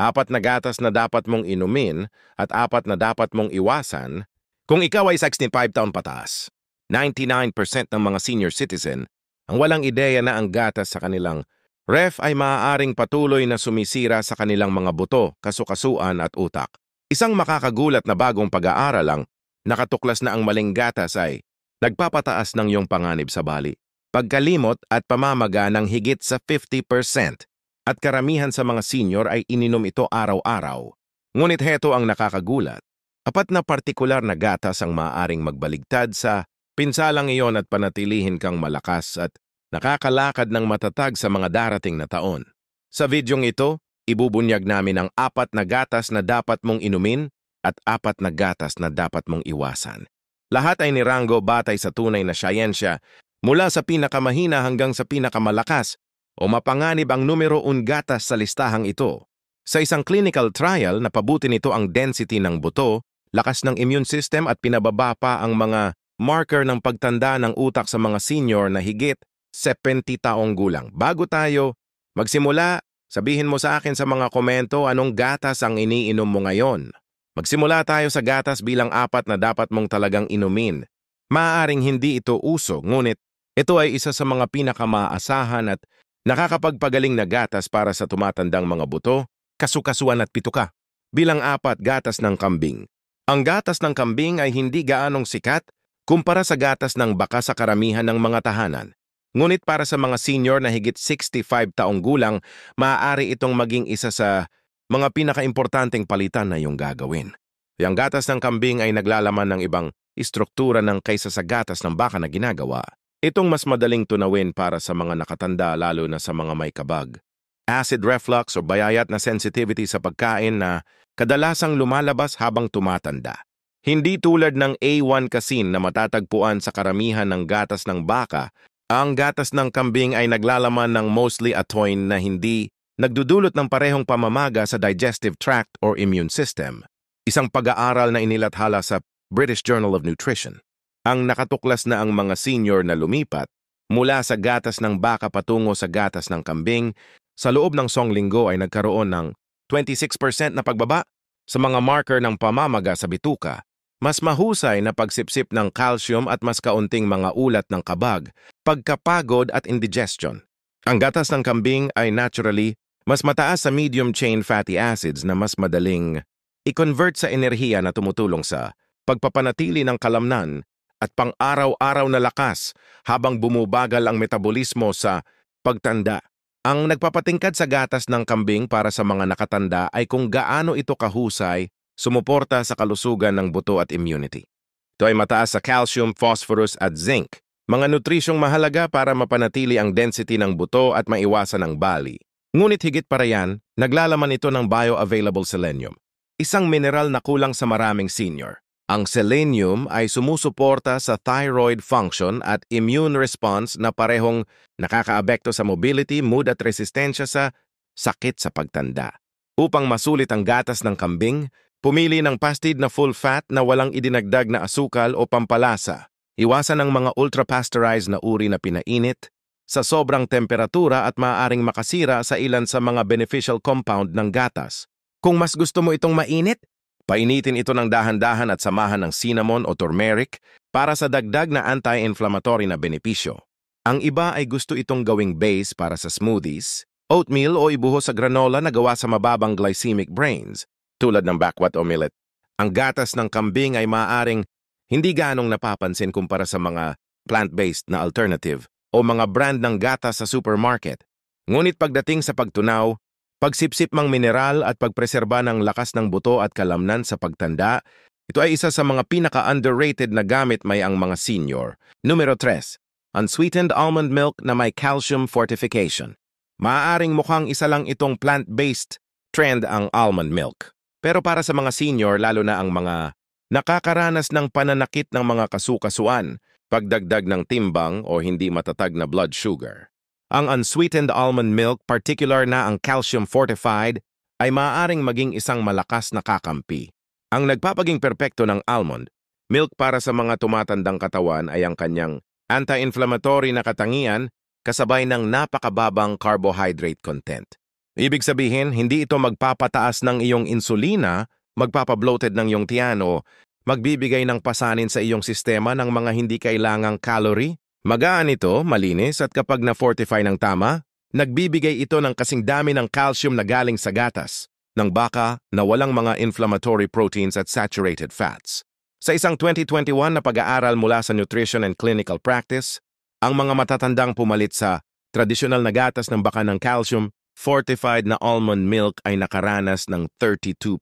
4 na gatas na dapat mong inumin at 4 na dapat mong iwasan kung ikaw ay 65 taon pataas. 99% ng mga senior citizen ang walang ideya na ang gatas sa kanilang ref ay maaaring patuloy na sumisira sa kanilang mga buto, kasukasuan at utak. Isang makakagulat na bagong pag-aaral ang nakatuklas na ang maling gatas ay nagpapataas ng iyong panganib sa bali, pagkalimot at pamamaga ng higit sa 50%. At karamihan sa mga senior ay ininom ito araw-araw. Ngunit heto ang nakakagulat. 4 na partikular na gatas ang maaaring magbaligtad sa pinsalang iyon at panatilihin kang malakas at nakakalakad ng matatag sa mga darating na taon. Sa videong ito, ibubunyag namin ang 4 na gatas na dapat mong inumin at 4 na gatas na dapat mong iwasan. Lahat ay niranggo batay sa tunay na siyensya mula sa pinakamahina hanggang sa pinakamalakas o mapanganib ang numero 1 gatas sa listahang ito. Sa isang clinical trial, napabuti nito ang density ng buto, lakas ng immune system at pinababa pa ang mga marker ng pagtanda ng utak sa mga senior na higit 70 taong gulang. Bago tayo magsimula, sabihin mo sa akin sa mga komento anong gatas ang iniinom mo ngayon. Magsimula tayo sa gatas bilang 4 na dapat mong talagang inumin. Maaaring hindi ito uso, ngunit ito ay isa sa mga pinakamaasahan at nakakapagpagaling na gatas para sa tumatandang mga buto, kasukasuan at pituka. Bilang 4, gatas ng kambing. Ang gatas ng kambing ay hindi gaanong sikat kumpara sa gatas ng baka sa karamihan ng mga tahanan. Ngunit para sa mga senior na higit 65 taong gulang, maaari itong maging isa sa mga pinakaimportanteng palitan na iyong gagawin. Ang gatas ng kambing ay naglalaman ng ibang istruktura ng kaysa sa gatas ng baka na ginagawa. Itong mas madaling tunawin para sa mga nakatanda lalo na sa mga may kabag, acid reflux o bayayat na sensitivity sa pagkain na kadalasang lumalabas habang tumatanda. Hindi tulad ng A1 casein na matatagpuan sa karamihan ng gatas ng baka, ang gatas ng kambing ay naglalaman ng mostly atoin na hindi nagdudulot ng parehong pamamaga sa digestive tract or immune system. Isang pag-aaral na inilathala sa British Journal of Nutrition. Ang nakatuklas na ang mga senior na lumipat mula sa gatas ng baka patungo sa gatas ng kambing, sa loob ng 2 linggo ay nagkaroon ng 26% na pagbaba sa mga marker ng pamamaga sa bituka, mas mahusay na pagsipsip ng calcium at mas kaunting mga ulat ng kabag, pagkapagod at indigestion. Ang gatas ng kambing ay naturally mas mataas sa medium-chain fatty acids na mas madaling i-convert sa enerhiya na tumutulong sa pagpapanatili ng kalamnan at pang-araw-araw na lakas habang bumubagal ang metabolismo sa pagtanda. Ang nagpapatingkad sa gatas ng kambing para sa mga nakatanda ay kung gaano ito kahusay sumuporta sa kalusugan ng buto at immunity. Ito ay mataas sa calcium, phosphorus at zinc, mga nutrisyong mahalaga para mapanatili ang density ng buto at maiwasan ang bali. Ngunit higit para yan, naglalaman ito ng bioavailable selenium, isang mineral na kulang sa maraming senior. Ang selenium ay sumusuporta sa thyroid function at immune response na parehong nakakaapekto sa mobility, mood at resistensya sa sakit sa pagtanda. Upang masulit ang gatas ng kambing, pumili ng pastid na full fat na walang idinagdag na asukal o pampalasa. Iwasan ang mga ultra-pasteurized na uri na pinainit sa sobrang temperatura at maaaring makasira sa ilan sa mga beneficial compound ng gatas. Kung mas gusto mo itong mainit, painitin ito ng dahan-dahan at samahan ng cinnamon o turmeric para sa dagdag na anti-inflammatory na benepisyo. Ang iba ay gusto itong gawing base para sa smoothies, oatmeal o ibuhos sa granola na gawa sa mababang glycemic brains, tulad ng backwat o millet. Ang gatas ng kambing ay maaaring hindi ganong napapansin kumpara sa mga plant-based na alternative o mga brand ng gatas sa supermarket. Ngunit pagdating sa pagtunaw, pagsipsip mang mineral at pagpreserba ng lakas ng buto at kalamnan sa pagtanda, ito ay isa sa mga pinaka-underrated na gamit may ang mga senior. Numero 3, unsweetened almond milk na may calcium fortification. Maaaring mukhang isa lang itong plant-based trend ang almond milk. Pero para sa mga senior, lalo na ang mga nakakaranas ng pananakit ng mga kasukasuan, pagdagdag ng timbang o hindi matatag na blood sugar, ang unsweetened almond milk, particular na ang calcium-fortified, ay maaaring maging isang malakas na kakampi. Ang nagpapaging perpekto ng almond milk para sa mga tumatandang katawan ay ang kanyang anti-inflammatory na katangian kasabay ng napakababang carbohydrate content. Ibig sabihin, hindi ito magpapataas ng iyong insulina, magpapabloated ng iyong tiyan o magbibigay ng pasanin sa iyong sistema ng mga hindi kailangang calorie. Magaan ito, malinis at kapag na-fortify ng tama, nagbibigay ito ng kasing dami ng calcium na galing sa gatas ng baka na walang mga inflammatory proteins at saturated fats. Sa isang 2021 na pag-aaral mula sa Nutrition and Clinical Practice, ang mga matatandang pumalit sa tradisyonal na gatas ng baka ng calcium, fortified na almond milk ay nakaranas ng 32%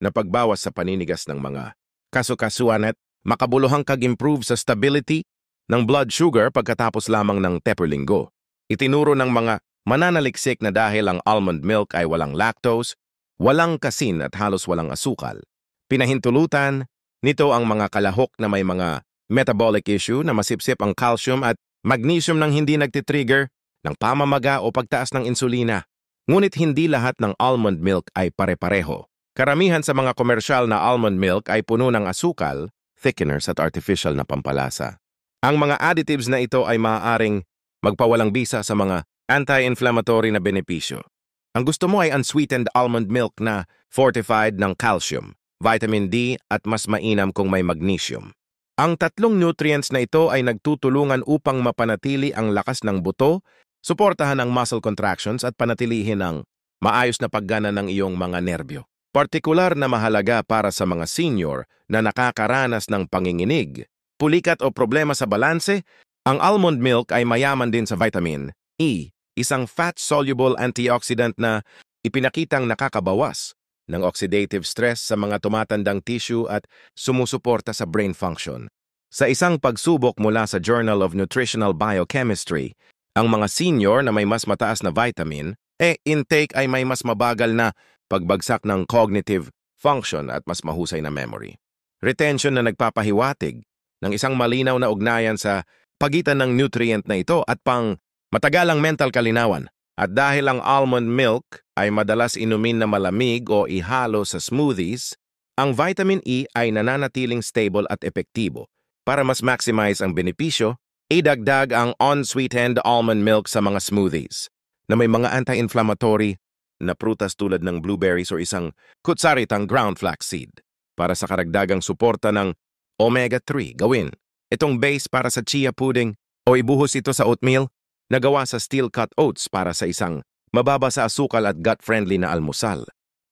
na pagbawas sa paninigas ng mga kasukasuan at makabuluhang kag-improve sa stability ng blood sugar pagkatapos lamang ng tepperlinggo. Itinuro ng mga mananaliksik na dahil ang almond milk ay walang lactose, walang kasin at halos walang asukal. Pinahintulutan nito ang mga kalahok na may mga metabolic issue na masipsip ang calcium at magnesium nang hindi nagtitrigger ng pamamaga o pagtaas ng insulina. Ngunit hindi lahat ng almond milk ay pare-pareho. Karamihan sa mga komersyal na almond milk ay puno ng asukal, thickeners at artificial na pampalasa. Ang mga additives na ito ay maaaring magpawalang bisa sa mga anti-inflammatory na benepisyo. Ang gusto mo ay unsweetened almond milk na fortified ng calcium, vitamin D at mas mainam kung may magnesium. Ang tatlong nutrients na ito ay nagtutulungan upang mapanatili ang lakas ng buto, suportahan ang muscle contractions at panatilihin ang maayos na paggana ng iyong mga nerbyo. Partikular na mahalaga para sa mga senior na nakakaranas ng panginginig, pulikat o problema sa balanse, ang almond milk ay mayaman din sa vitamin E, isang fat-soluble antioxidant na ipinakitang nakakabawas ng oxidative stress sa mga tumatandang tissue at sumusuporta sa brain function. Sa isang pagsubok mula sa Journal of Nutritional Biochemistry, ang mga senior na may mas mataas na vitamin intake ay may mas mabagal na pagbagsak ng cognitive function at mas mahusay na memory. Retention na nagpapahiwatig ng isang malinaw na ugnayan sa pagitan ng nutrient na ito at pang matagalang mental kalinawan. At dahil ang almond milk ay madalas inumin na malamig o ihalo sa smoothies, ang vitamin E ay nananatiling stable at epektibo. Para mas maximize ang benepisyo, idagdag ang unsweetened almond milk sa mga smoothies na may mga anti-inflammatory na prutas tulad ng blueberries o isang kutsaritang ground flaxseed. Para sa karagdagang suporta ng omega-3, gawin itong base para sa chia pudding o ibuhos ito sa oatmeal na gawa sa steel-cut oats para sa isang mababa sa asukal at gut-friendly na almusal.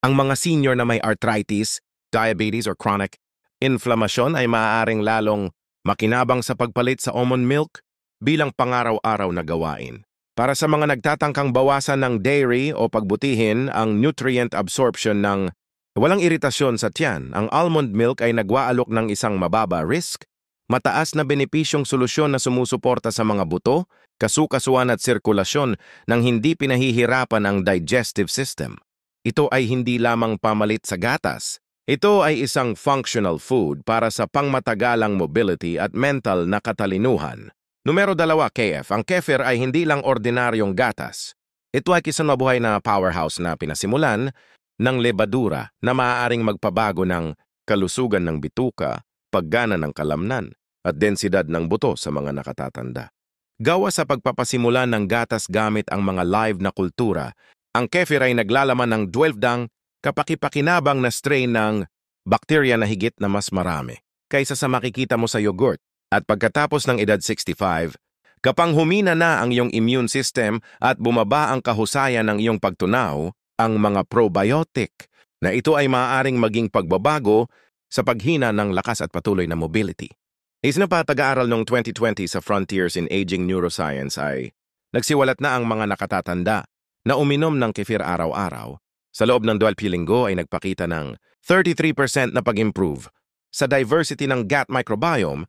Ang mga senior na may arthritis, diabetes or chronic inflammation ay maaaring lalong makinabang sa pagpalit sa almond milk bilang pangaraw-araw na gawain. Para sa mga nagtatangkang bawasan ng dairy o pagbutihin ang nutrient absorption ng walang iritasyon sa tiyan, ang almond milk ay nagwaalok ng isang mababa risk, mataas na benepisyong solusyon na sumusuporta sa mga buto, kasukasuan at sirkulasyon nang hindi pinahihirapan ang digestive system. Ito ay hindi lamang pamalit sa gatas. Ito ay isang functional food para sa pangmatagalang mobility at mental na katalinuhan. Numero 2, KF. Ang kefir ay hindi lang ordinaryong gatas. Ito ay isang mabuhay na powerhouse na pinasimulan ng lebadura na maaaring magpabago ng kalusugan ng bituka, paggana ng kalamnan, at densidad ng buto sa mga nakatatanda. Gawa sa pagpapasimula ng gatas gamit ang mga live na kultura, ang kefir ay naglalaman ng 12 kapakipakinabang na strain ng bakterya na higit na mas marami kaysa sa makikita mo sa yogurt. At pagkatapos ng edad 65, kapang humina na ang iyong immune system at bumaba ang kahusayan ng iyong pagtunaw, ang mga probiotic na ito ay maaaring maging pagbabago sa paghina ng lakas at patuloy na mobility. Isang pag-aaral noong 2020 sa Frontiers in Aging Neuroscience ay nagsiwalat na ang mga nakatatanda na uminom ng kefir araw-araw sa loob ng 12 linggo ay nagpakita ng 33% na pag-improve sa diversity ng gut microbiome,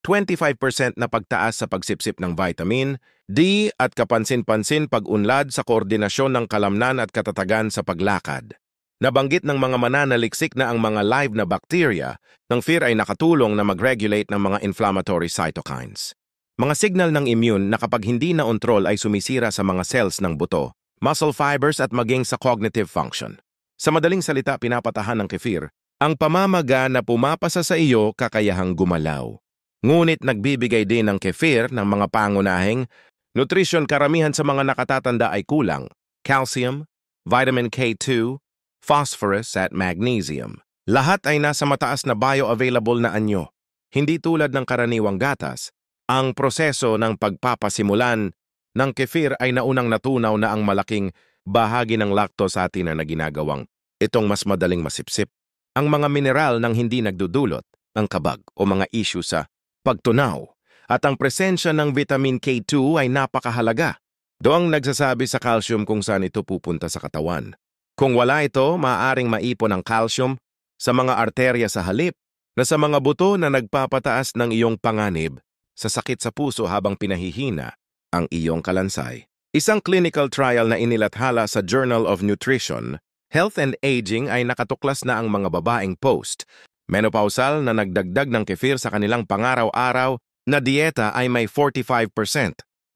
25% na pagtaas sa pagsipsip ng vitamin D at kapansin-pansin pag-unlad sa koordinasyon ng kalamnan at katatagan sa paglakad. Nabanggit ng mga mananaliksik na ang mga live na bakterya ng FIR ay nakatulong na mag-regulate ng mga inflammatory cytokines. Mga signal ng immune na kapag hindi na-ontrol ay sumisira sa mga cells ng buto, muscle fibers at maging sa cognitive function. Sa madaling salita, pinapatahan ng kefir ang pamamaga na pumapasa sa iyo kakayahang gumalaw. Ngunit nagbibigay din ng kefir ng mga pangunahing nutrisyon karamihan sa mga nakatatanda ay kulang calcium, vitamin K2, phosphorus at magnesium. Lahat ay nasa mataas na bioavailable na anyo. Hindi tulad ng karaniwang gatas, ang proseso ng pagpapasimulan ng kefir ay naunang natunaw na ang malaking bahagi ng lactose atin na ginagawang itong mas madaling masipsip. Ang mga mineral ng hindi nagdudulot ng kabag o mga issue sa pagtunaw at ang presensya ng vitamin K2 ay napakahalaga. Doong nagsasabi sa calcium kung saan ito pupunta sa katawan. Kung wala ito, maaaring maipon ang calcium sa mga arterya sa halip na sa mga buto na nagpapataas ng iyong panganib sa sakit sa puso habang pinahihina ang iyong kalansay. Isang clinical trial na inilathala sa Journal of Nutrition, Health and Aging ay nakatuklas na ang mga babaeng post-menopausal na nagdagdag ng kefir sa kanilang pangaraw-araw na dieta ay may 45%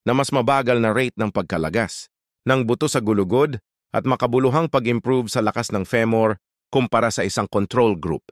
na mas mabagal na rate ng pagkalagas ng buto sa gulugod at makabuluhang pag-improve sa lakas ng femur kumpara sa isang control group.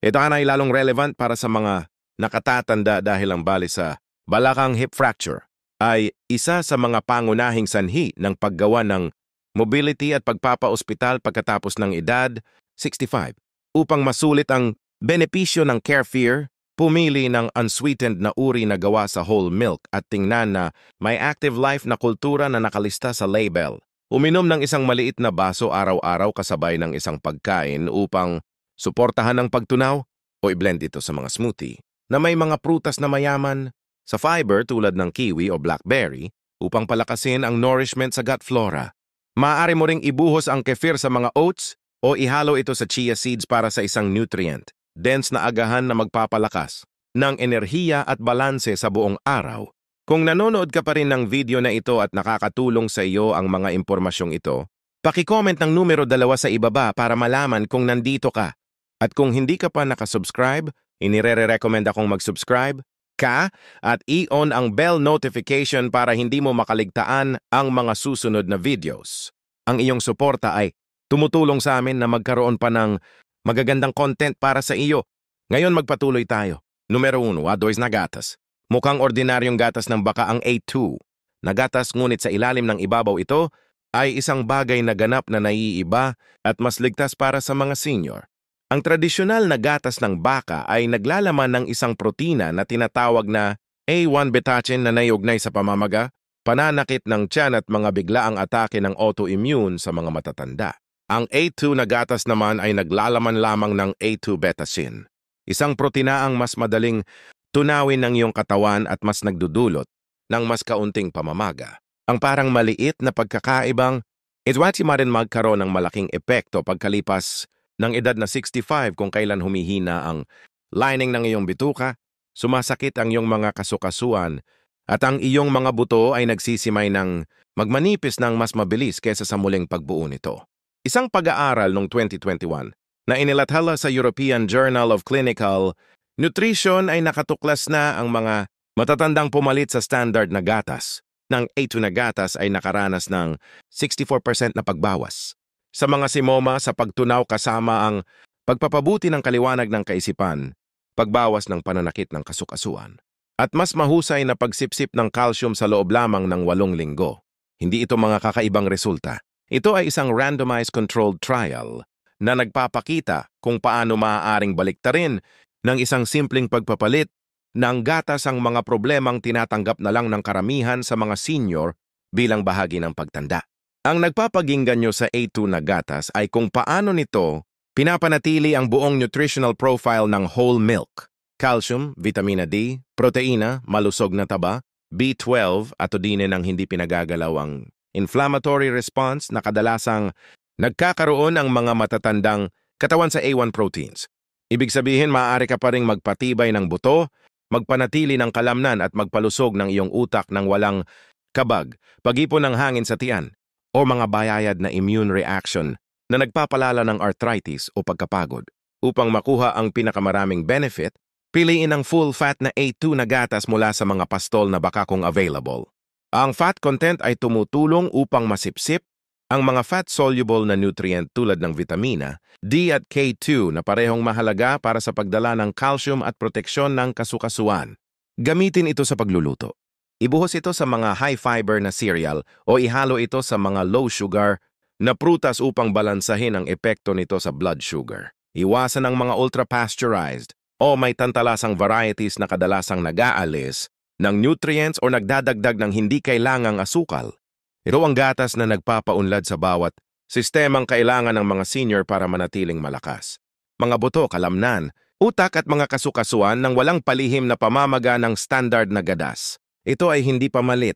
Ito ay lalong relevant para sa mga nakatatanda dahil ang bali sa balakang hip fracture ay isa sa mga pangunahing sanhi ng paggawa ng mobility at pagpapaospital pagkatapos ng edad 65. Upang masulit ang benepisyo ng kefir, pumili ng unsweetened na uri na gawa sa whole milk at tingnan na may active life na kultura na nakalista sa label. Uminom ng isang maliit na baso araw-araw kasabay ng isang pagkain upang suportahan ang pagtunaw o i-blend ito sa mga smoothie na may mga prutas na mayaman sa fiber tulad ng kiwi o blackberry upang palakasin ang nourishment sa gut flora. Maaari mo ring ibuhos ang kefir sa mga oats o ihalo ito sa chia seeds para sa isang nutrient-dense na agahan na magpapalakas ng enerhiya at balanse sa buong araw. Kung nanonood ka pa rin ng video na ito at nakakatulong sa iyo ang mga impormasyong ito, paki-comment ng numero 2 sa ibaba para malaman kung nandito ka. At kung hindi ka pa nakasubscribe, inire-recommend akong mag-subscribe ka at i-on ang bell notification para hindi mo makaligtaan ang mga susunod na videos. Ang iyong suporta ay tumutulong sa amin na magkaroon pa ng magagandang content para sa iyo. Ngayon magpatuloy tayo. Numero 1, adoys na gatas. Mukhang ordinaryong gatas ng baka ang A2. Na gatas ngunit sa ilalim ng ibabaw ito ay isang bagay na ganap na naiiba at mas ligtas para sa mga senior. Ang tradisyonal na gatas ng baka ay naglalaman ng isang protina na tinatawag na A1 betatin na naiugnay sa pamamaga, pananakit ng tiyan at mga biglaang atake ng autoimmune sa mga matatanda. Ang A2 na gatas naman ay naglalaman lamang ng A2 betasin, isang protinaang mas madaling tunawin ng iyong katawan at mas nagdudulot ng mas kaunting pamamaga. Ang parang maliit na pagkakaibang itwati marin magkaroon ng malaking epekto pagkalipas ng edad na 65 kung kailan humihina ang lining ng iyong bituka, sumasakit ang iyong mga kasukasuan, at ang iyong mga buto ay nagsisimay ng magmanipis ng mas mabilis kaysa sa muling pagbuo nito. Isang pag-aaral noong 2021 na inilathala sa European Journal of Clinical Nutrition ay nakatuklas na ang mga matatandang pumalit sa standard na gatas ng A2 na gatas ay nakaranas ng 64% na pagbawas sa mga simoma sa pagtunaw kasama ang pagpapabuti ng kaliwanag ng kaisipan, pagbawas ng pananakit ng kasukasuan, at mas mahusay na pagsipsip ng calcium sa loob lamang ng 8 linggo. Hindi ito mga kakaibang resulta. Ito ay isang randomized controlled trial na nagpapakita kung paano maaaring baliktarin ng isang simpleng pagpapalit ng gatas ang mga problemang tinatanggap na lang ng karamihan sa mga senior bilang bahagi ng pagtanda. Ang nagpapaginggan nyo sa A2 na gatas ay kung paano nito pinapanatili ang buong nutritional profile ng whole milk. Calcium, vitamina D, proteina, malusog na taba, B12 at odine ng hindi pinagagalaw ang inflammatory response na kadalasang nagkakaroon ang mga matatandang katawan sa A1 proteins. Ibig sabihin, maaari ka pa ring magpatibay ng buto, magpanatili ng kalamnan at magpalusog ng iyong utak ng walang kabag, pag-ipon ng hangin sa tiyan, o mga bayayad na immune reaction na nagpapalala ng arthritis o pagkapagod. Upang makuha ang pinakamaraming benefit, piliin ang full-fat na A2 na gatas mula sa mga pastol na baka kung available. Ang fat content ay tumutulong upang masipsip ang mga fat-soluble na nutrient tulad ng vitamina D at K2 na parehong mahalaga para sa pagdala ng calcium at proteksyon ng kasukasuan. Gamitin ito sa pagluluto. Ibuhos ito sa mga high-fiber na cereal o ihalo ito sa mga low-sugar na prutas upang balansahin ang epekto nito sa blood sugar. Iwasan ang mga ultra-pasteurized o may tantalasang varieties na kadalasang nag-aalis ng nutrients o nagdadagdag ng hindi kailangang asukal. Ito ang gatas na nagpapaunlad sa bawat sistemang kailangan ng mga senior para manatiling malakas. Mga buto, kalamnan, utak at mga kasukasuan ng walang palihim na pamamaga ng standard na gadas. Ito ay hindi pamalit.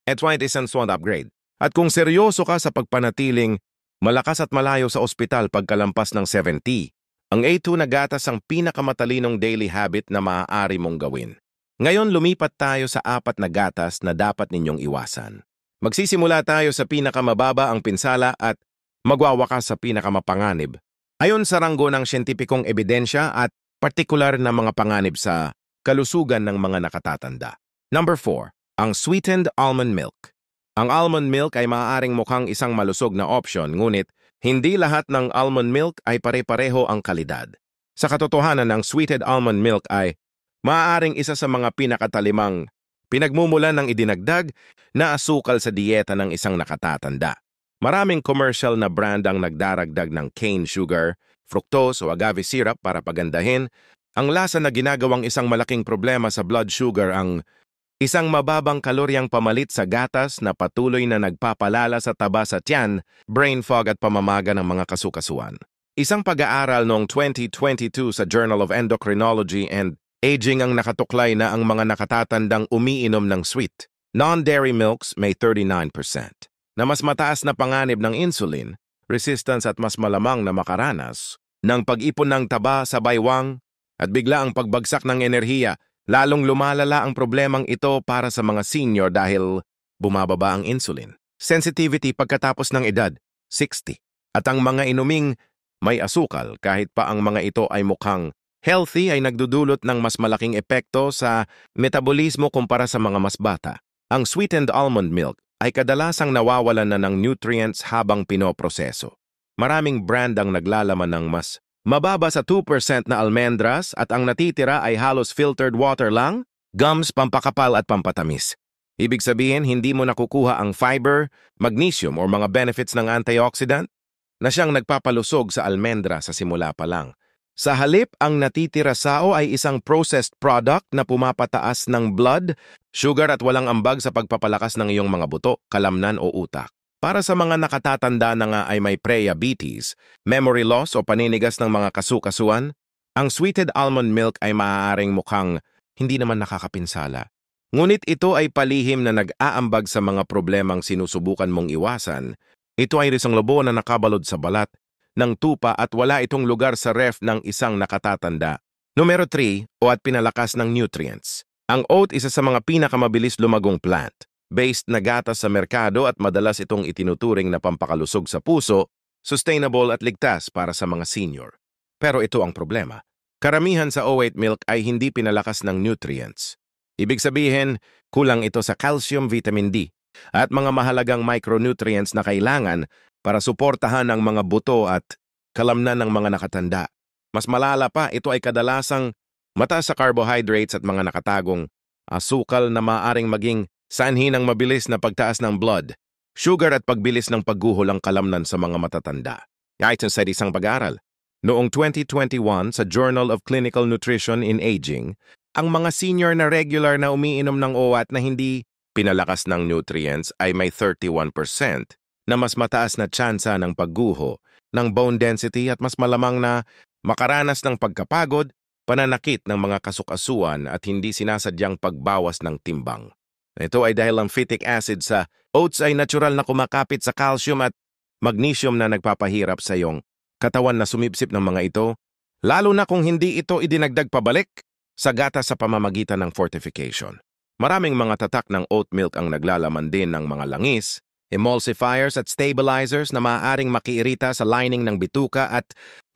Ito ay isang sword upgrade. At kung seryoso ka sa pagpanatiling malakas at malayo sa ospital pagkalampas ng 70, ang A2 na gatas ang pinakamatalinong daily habit na maaari mong gawin. Ngayon lumipat tayo sa 4 na gatas na dapat ninyong iwasan. Magsisimula tayo sa pinakamababa ang pinsala at magwawakas sa pinakamapanganib. Ayon sa ranggo ng siyentipikong ebidensya at partikular na mga panganib sa kalusugan ng mga nakatatanda. Number 4, ang sweetened almond milk. Ang almond milk ay maaaring mukhang isang malusog na opsyon, ngunit hindi lahat ng almond milk ay pare-pareho ang kalidad. Sa katotohanan, ang sweetened almond milk ay maaaring isa sa mga pinakatalimang pinagmumulan ng idinagdag na asukal sa dieta ng isang nakatatanda. Maraming commercial na brand ang nagdaragdag ng cane sugar, fructose o agave syrup para pagandahin ang lasa na ginagawang isang malaking problema sa blood sugar. Ang isang mababang kaloryang pamalit sa gatas na patuloy na nagpapalala sa taba sa tiyan, brain fog at pamamaga ng mga kasukasuan. Isang pag-aaral noong 2022 sa Journal of Endocrinology and Aging ang nakatuklay na ang mga nakatatandang umiinom ng sweet, non-dairy milks may 39%, na mas mataas na panganib ng insulin, resistance at mas malamang na makaranas ng pag-ipon ng taba sa baywang at bigla ang pagbagsak ng enerhiya. Lalong lumalala ang problemang ito para sa mga senior dahil bumababa ang insulin sensitivity pagkatapos ng edad, 60. At ang mga inuming may asukal kahit pa ang mga ito ay mukhang healthy ay nagdudulot ng mas malaking epekto sa metabolismo kumpara sa mga mas bata. Ang sweetened almond milk ay kadalasang nawawalan na ng nutrients habang pinoproseso. Maraming brand ang naglalaman ng mas mababa sa 2% na almendras at ang natitira ay halos filtered water lang, gums, pampakapal at pampatamis. Ibig sabihin, hindi mo nakukuha ang fiber, magnesium o mga benefits ng antioxidant na siyang nagpapalusog sa almendra sa simula pa lang. Sa halip, ang natitira sao ay isang processed product na pumapataas ng blood, sugar at walang ambag sa pagpapalakas ng iyong mga buto, kalamnan o utak. Para sa mga nakatatanda na nga ay may prediabetes, memory loss o paninigas ng mga kasukasuan, ang sweetened almond milk ay maaaring mukhang hindi naman nakakapinsala. Ngunit ito ay palihim na nag-aambag sa mga problemang sinusubukan mong iwasan. Ito ay isang lobo na nakabalod sa balat ng tupa at wala itong lugar sa ref ng isang nakatatanda. Numero 3, o at pinalakas ng nutrients. Ang oat isa sa mga pinakamabilis lumagong plant based na gatas sa merkado at madalas itong itinuturing na pampakalusog sa puso, sustainable at ligtas para sa mga senior. Pero ito ang problema. Karamihan sa oat milk ay hindi pinalakas ng nutrients. Ibig sabihin, kulang ito sa calcium, vitamin D, at mga mahalagang micronutrients na kailangan para suportahan ang mga buto at kalamnan ng mga nakatanda. Mas malala pa, ito ay kadalasang mataas sa carbohydrates at mga nakatagong asukal na maaaring maging sanhi ng mabilis na pagtaas ng blood, sugar at pagbilis ng pagguhol ang kalamnan sa mga matatanda. Ayon sa isang pag-aaral, noong 2021 sa Journal of Clinical Nutrition in Aging, ang mga senior na regular na umiinom ng OAT na hindi pinalakas ng nutrients ay may 31% na mas mataas na tsansa ng pagguho, ng bone density at mas malamang na makaranas ng pagkapagod, pananakit ng mga kasukasuan at hindi sinasadyang pagbawas ng timbang. Ito ay dahil ang phytic acid sa oats ay natural na kumakapit sa calcium at magnesium na nagpapahirap sa iyong katawan na sumipsip ng mga ito, lalo na kung hindi ito idinagdag pabalik sa gatas sa pamamagitan ng fortification. Maraming mga tatak ng oat milk ang naglalaman din ng mga langis, emulsifiers at stabilizers na maaaring makiirita sa lining ng bituka at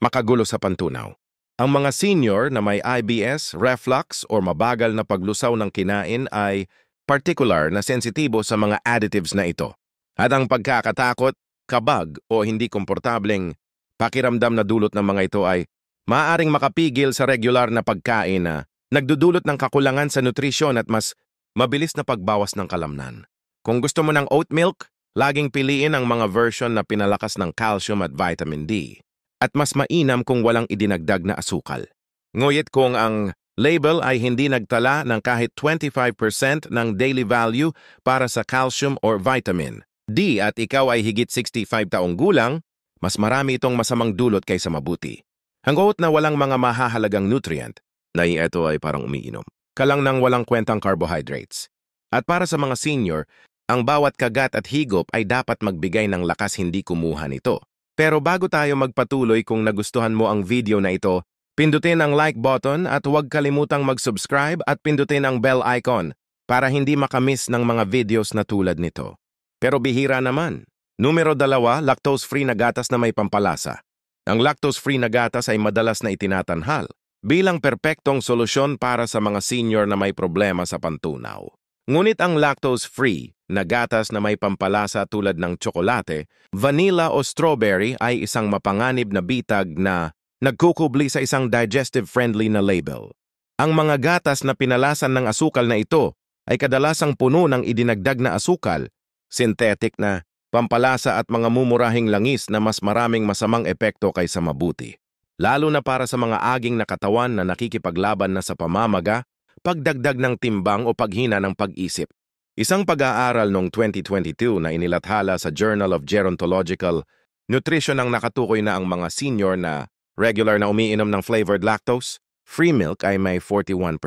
makagulo sa pantunaw. Ang mga senior na may IBS, reflux o mabagal na paglusaw ng kinain ay particular na sensitibo sa mga additives na ito. At ang pagkakatakot, kabag o hindi komportableng pakiramdam na dulot ng mga ito ay maaaring makapigil sa regular na pagkain na nagdudulot ng kakulangan sa nutrisyon at mas mabilis na pagbawas ng kalamnan. Kung gusto mo ng oat milk, laging piliin ang mga version na pinalakas ng calcium at vitamin D. At mas mainam kung walang idinagdag na asukal. Ngunit kung ang label ay hindi nagtala ng kahit 25% ng daily value para sa calcium or vitamin D at ikaw ay higit 65 taong gulang, mas marami itong masamang dulot kaysa mabuti. Hangga't na walang mga mahahalagang nutrient, na ito ay parang umiinom. Kalang ng walang kwentang carbohydrates. At para sa mga senior, ang bawat kagat at higop ay dapat magbigay ng lakas hindi kumuha nito. Pero bago tayo magpatuloy, kung nagustuhan mo ang video na ito, pindutin ang like button at huwag kalimutang mag-subscribe at pindutin ang bell icon para hindi makamiss ng mga videos na tulad nito. Pero bihira naman. Numero 2, lactose-free na gatas na may pampalasa. Ang lactose-free na gatas ay madalas na itinatanghal bilang perpektong solusyon para sa mga senior na may problema sa pantunaw. Ngunit ang lactose-free na gatas na may pampalasa tulad ng tsokolate, vanilla o strawberry ay isang mapanganib na bitag na nagkukubli sa isang digestive-friendly na label. Ang mga gatas na pinalasan ng asukal na ito ay kadalasang puno ng idinagdag na asukal, synthetic na pampalasa at mga mumurahing langis na mas maraming masamang epekto kaysa mabuti. Lalo na para sa mga aging na katawan na nakikipaglaban na sa pamamaga, pagdagdag ng timbang o paghina ng pag-isip. Isang pag-aaral noong 2022 na inilathala sa Journal of Gerontological Nutrition ang nakatukoy na ang mga senior na regular na umiinom ng flavored lactose, free milk ay may 41%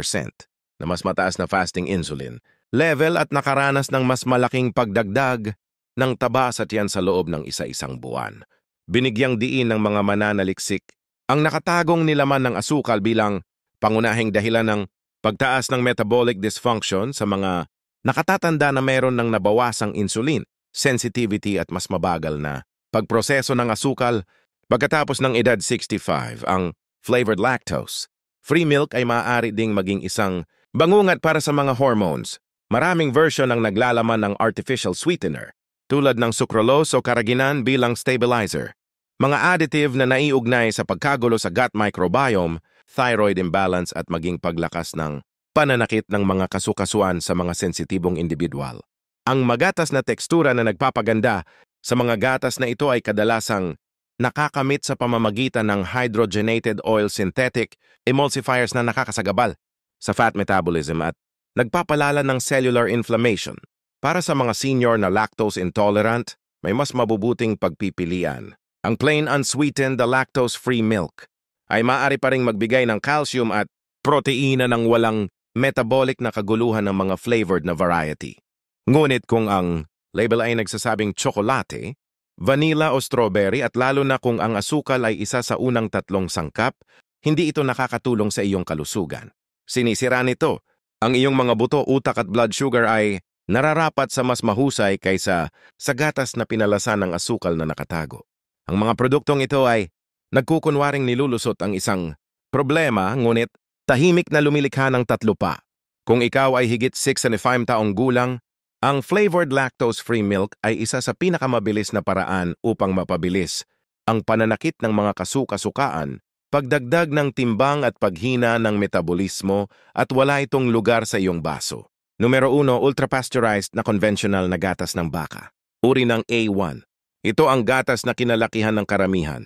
na mas mataas na fasting insulin level at nakaranas ng mas malaking pagdagdag ng taba sa tiyan sa loob ng isa-isang buwan. Binigyang diin ng mga mananaliksik ang nakatagong nilaman ng asukal bilang pangunahing dahilan ng pagtaas ng metabolic dysfunction sa mga nakatatanda na meron ng nabawasang insulin, sensitivity at mas mabagal na pagproseso ng asukal pagkatapos ng edad 65. Ang flavored lactose free milk ay maaari ding maging isang bangungat para sa mga hormones. Maraming version ang naglalaman ng artificial sweetener, tulad ng sucralose o carrageenan bilang stabilizer. Mga additive na naiugnay sa pagkagulo sa gut microbiome, thyroid imbalance at maging paglakas ng pananakit ng mga kasukasuan sa mga sensitibong individual. Ang magatas na tekstura na nagpapaganda sa mga gatas na ito ay kadalasang nakakamit sa pamamagitan ng hydrogenated oil synthetic emulsifiers na nakakasagabal sa fat metabolism at nagpapalala ng cellular inflammation. Para sa mga senior na lactose intolerant, may mas mabubuting pagpipilian. Ang plain unsweetened lactose-free milk ay maaari pa ring magbigay ng calcium at proteina ng walang metabolic na kaguluhan ng mga flavored na variety. Ngunit kung ang label ay nagsasabing tsokolate, vanilla o strawberry at lalo na kung ang asukal ay isa sa unang 3 sangkap, hindi ito nakakatulong sa iyong kalusugan. Sinisira nito. Ang iyong mga buto, utak at blood sugar ay nararapat sa mas mahusay kaysa sa gatas na pinalasan ng asukal na nakatago. Ang mga produktong ito ay nagkukunwaring nilulusot ang isang problema, ngunit tahimik na lumilikha ng 3 pa. Kung ikaw ay higit 65 taong gulang, ang flavored lactose-free milk ay isa sa pinakamabilis na paraan upang mapabilis ang pananakit ng mga kasukasukaan, pagdagdag ng timbang at paghina ng metabolismo at wala itong lugar sa iyong baso. Numero 1, ultra-pasteurized na conventional na gatas ng baka. Uri ng A1. Ito ang gatas na kinalakihan ng karamihan.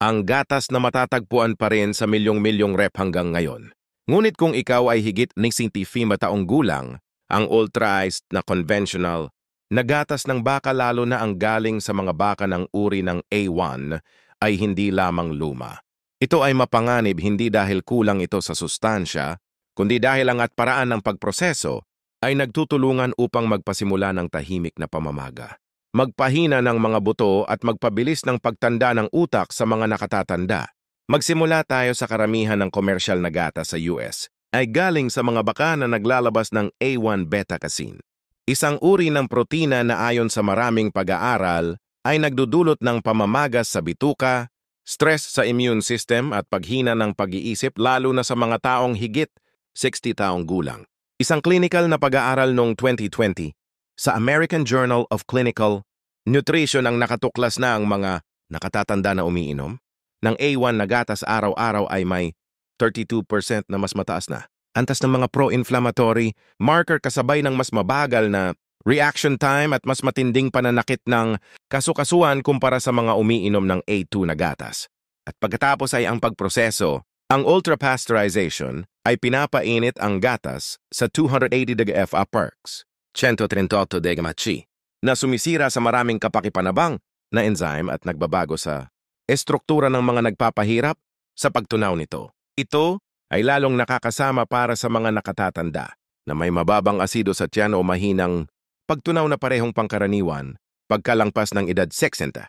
Ang gatas na matatagpuan pa rin sa milyong-milyong rep hanggang ngayon. Ngunit kung ikaw ay higit 65 taong gulang, ang ultra-iced na conventional na gatas ng baka lalo na ang galing sa mga baka ng uri ng A1 ay hindi lamang luma. Ito ay mapanganib hindi dahil kulang ito sa sustansya, kundi dahil ang paraan ng pagproseso ay nagtutulungan upang magpasimula ng tahimik na pamamaga, magpahina ng mga buto at magpabilis ng pagtanda ng utak sa mga nakatatanda. Magsimula tayo sa karamihan ng komersyal na gatas sa US ay galing sa mga baka na naglalabas ng A1 beta-casein. Isang uri ng protina na ayon sa maraming pag-aaral ay nagdudulot ng pamamagas sa bituka, stress sa immune system at paghina ng pag-iisip lalo na sa mga taong higit 60 taong gulang. Isang clinical na pag-aaral noong 2020 sa American Journal of Clinical Nutrition ang nakatuklas na ang mga nakatatanda na umiinom ng A1 na gatas araw-araw ay may 32% na mas mataas na antas ng mga pro-inflammatory, marker kasabay ng mas mabagal na reaction time at mas matinding pananakit ng kasukasuan kumpara sa mga umiinom ng A2 na gatas. At pagkatapos ay ang pagproseso, ang ultra-pasteurization ay pinapainit ang gatas sa 280 degrees Perks, 138 degrees na sumisira sa maraming kapakipanabang na enzyme at nagbabago sa estruktura ng mga nagpapahirap sa pagtunaw nito. Ito ay lalong nakakasama para sa mga nakatatanda na may mababang asido sa tiyan o mahinang pagtunaw na parehong pangkaraniwan pagkalangpas ng edad 60.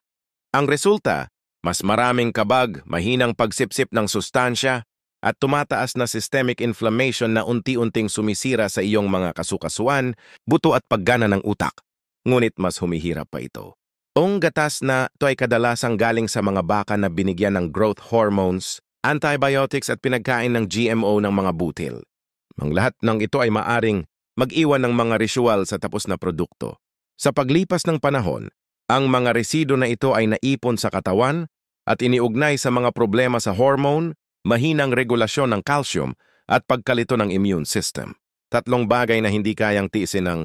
Ang resulta, mas maraming kabag, mahinang pagsipsip ng sustansya at tumataas na systemic inflammation na unti-unting sumisira sa iyong mga kasukasuan, buto at paggana ng utak. Ngunit mas humihirap pa ito. Ang gatas na ito ay kadalasang galing sa mga baka na binigyan ng growth hormones, antibiotics at pinagkain ng GMO ng mga butil. Ang lahat ng ito ay maaring mag-iwan ng mga ritual sa tapos na produkto. Sa paglipas ng panahon, ang mga resido na ito ay naipon sa katawan at iniugnay sa mga problema sa hormone, mahinang regulasyon ng calcium at pagkalito ng immune system. Tatlong bagay na hindi kayang tiisin ng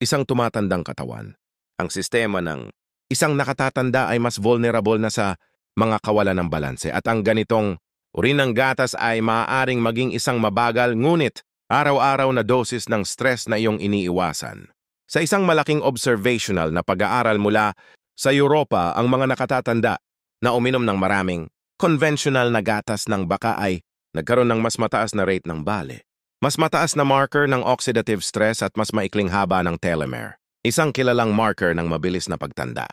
isang tumatandang katawan. Ang sistema ng isang nakatatanda ay mas vulnerable na sa mga kawalan ng balanse at ang ganitong uri ng gatas ay maaaring maging isang mabagal ngunit araw-araw na dosis ng stress na iyong iniiwasan. Sa isang malaking observational na pag-aaral mula sa Europa, ang mga nakatatanda na uminom ng maraming conventional na gatas ng baka ay nagkaroon ng mas mataas na rate ng bale, mas mataas na marker ng oxidative stress at mas maikling haba ng telomere, isang kilalang marker ng mabilis na pagtanda.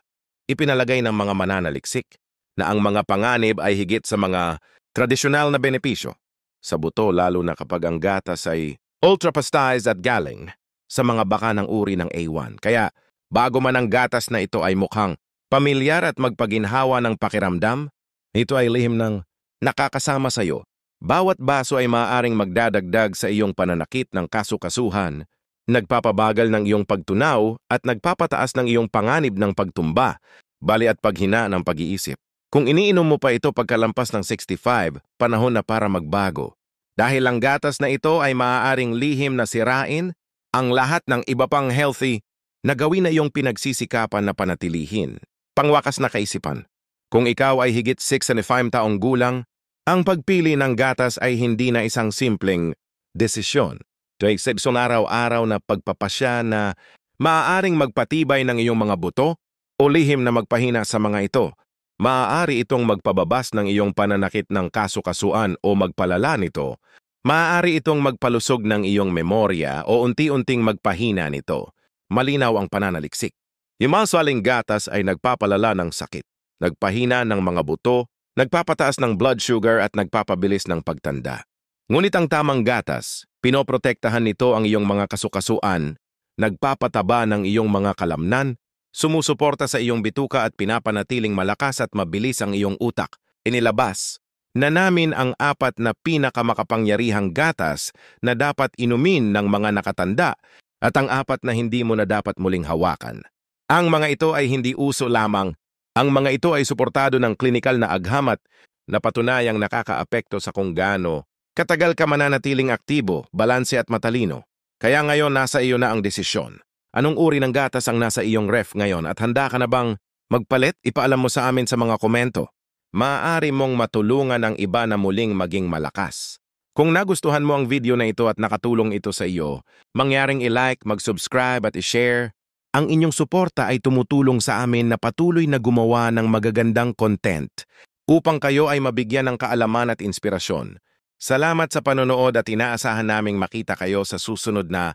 Ipinalagay ng mga mananaliksik na ang mga panganib ay higit sa mga tradisyonal na benepisyo sa buto, lalo na kapag ang gatas ay ultra-pasteurized at galing sa mga baka ng uri ng A1. Kaya bago man ang gatas na ito ay mukhang pamilyar at magpaginhawa ng pakiramdam, ito ay lihim ng nakakasama sa iyo. Bawat baso ay maaaring magdadagdag sa iyong pananakit ng kasukasuhan, nagpapabagal ng iyong pagtunaw at nagpapataas ng iyong panganib ng pagtumba, bali at paghina ng pag-iisip. Kung iniinom mo pa ito pagkalampas ng 65, panahon na para magbago. Dahil ang gatas na ito ay maaaring lihim na sirain ang lahat ng iba pang healthy na gawin na iyong pinagsisikapan na panatilihin. Pangwakas na kaisipan. Kung ikaw ay higit 65 taong gulang, ang pagpili ng gatas ay hindi na isang simpleng desisyon. Ito ay isang araw-araw na pagpapasya na maaaring magpatibay ng iyong mga buto o lihim na magpahina sa mga ito. Maaari itong magpababas ng iyong pananakit ng kasukasuan o magpalala nito. Maaari itong magpalusog ng iyong memorya o unti-unting magpahina nito. Malinaw ang pananaliksik. Yung mga saling gatas ay nagpapalala ng sakit, nagpahina ng mga buto, nagpapataas ng blood sugar at nagpapabilis ng pagtanda. Ngunit ang tamang gatas, pinoprotektahan nito ang iyong mga kasukasuan, nagpapataba ng iyong mga kalamnan, sumusuporta sa iyong bituka at pinapanatiling malakas at mabilis ang iyong utak. Inilabas na namin ang 4 na pinakamakapangyarihang gatas na dapat inumin ng mga nakatanda at ang 4 na hindi mo na dapat muling hawakan. Ang mga ito ay hindi uso lamang. Ang mga ito ay suportado ng klinikal na aghamat na patunayang nakakaapekto sa kung gaano katagal ka mananatiling aktibo, balanse at matalino. Kaya ngayon nasa iyo na ang desisyon. Anong uri ng gatas ang nasa iyong ref ngayon at handa ka na bang magpalit? Ipaalam mo sa amin sa mga komento. Maaari mong matulungan ang iba na muling maging malakas. Kung nagustuhan mo ang video na ito at nakatulong ito sa iyo, mangyaring i-like, mag-subscribe at i-share. Ang inyong suporta ay tumutulong sa amin na patuloy na gumawa ng magagandang content upang kayo ay mabigyan ng kaalaman at inspirasyon. Salamat sa panonood at inaasahan naming makita kayo sa susunod na